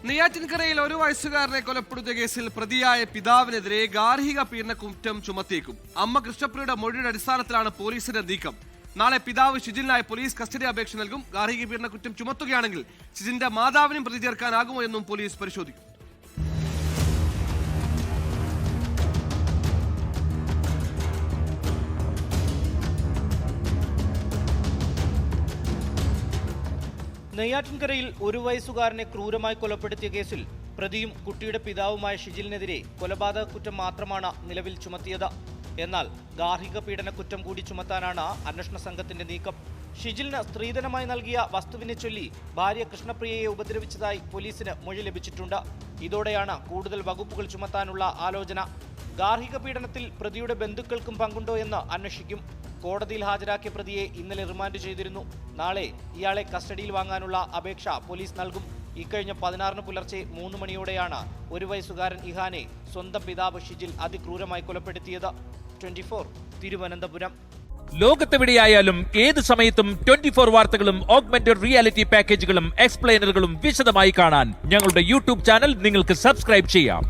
നെയ്യാറ്റിൻകരയിൽ 1 വയസ്സുകാരനെ കൊലപ്പെടുത്തിയ കേസിൽ പ്രതിയായ പിതാവിനെതിരെ ഗാർഹിക പീഡന കുറ്റം ചുമത്തിയേക്കും. അമ്മ കൃഷ്ണപ്രിയയുടെ മൊഴിയുടെ അടിസ്ഥാനത്തിലാണ് പോലീസിന്റെ നീക്കം. നാളെ പിതാവ് ഷിജിലിനായി പോലീസ് കസ്റ്റഡി അപേക്ഷ നൽകും. ഗാർഹിക പീഡന കുറ്റം ചുമത്തുകയാണെങ്കിൽ ഷിജിലിന്റെ മാതാവിനും പ്രതി ചേർക്കാനാകുമോ എന്നും പോലീസ് പരിശോധിക്കും. നെയ്യാറ്റിൻകരയിൽ 1 വയസ്സുകാരനെ ക്രൂരമായി കൊലപ്പെടുത്തിയ കേസിൽ പ്രതിയും കുട്ടിയുടെ പിതാവുമായ ഷിജിലിനെതിരെ കൊലപാതക കുറ്റം മാത്രമാണ് നിലവിൽ ചുമത്തിയത്. എന്നാൽ ഗാർഹിക പീഡന കുറ്റം കൂടി ചുമത്താനാണ് അന്വേഷണ സംഘത്തിന്റെ നീക്കം. ഷിജിലിന് സ്ത്രീധനമായി നൽകിയ വസ്തുവിനെ ചൊല്ലി ഭാര്യ കൃഷ്ണപ്രിയയെ ഉപദ്രവിച്ചതായി പോലീസിന് മൊഴി ലഭിച്ചിട്ടുണ്ട്. ഇതോടെയാണ് കൂടുതൽ വകുപ്പുകൾ ചുമത്താനുള്ള ആലോചന. ഗാർഹിക പീഡനത്തിൽ പ്രതിയുടെ ബന്ധുക്കൾക്കും പങ്കുണ്ടോ എന്ന് അന്വേഷിക്കും. കോടതിയിൽ ഹാജരാക്കിയ പ്രതിയെ ഇന്നലെ റിമാൻഡ് ചെയ്തിരുന്നു. നാളെ ഇയാളെ കസ്റ്റഡിയിൽ വാങ്ങാനുള്ള അപേക്ഷ പോലീസ് നൽകും. ഇക്കഴിഞ്ഞ 16 പുലർച്ചെ 3 മണിയോടെയാണ് 1 വയസ്സുകാരൻ ഇഹാനെ സ്വന്തം പിതാവ് ഷിജിൽ അതിക്രൂരമായി കൊലപ്പെടുത്തിയത്. 24 തിരുവനന്തപുരം. ലോകത്തെവിടെയായാലും ഏത് സമയത്തും 24 വാർത്തകളും ഓഗ്മെന്റഡ് റിയാലിറ്റി പാക്കേജുകളും എക്സ്പ്ലെയിനറുകളും വിശദമായി കാണാൻ ഞങ്ങളുടെ യൂട്യൂബ് ചാനൽ നിങ്ങൾക്ക് സബ്സ്ക്രൈബ് ചെയ്യാം.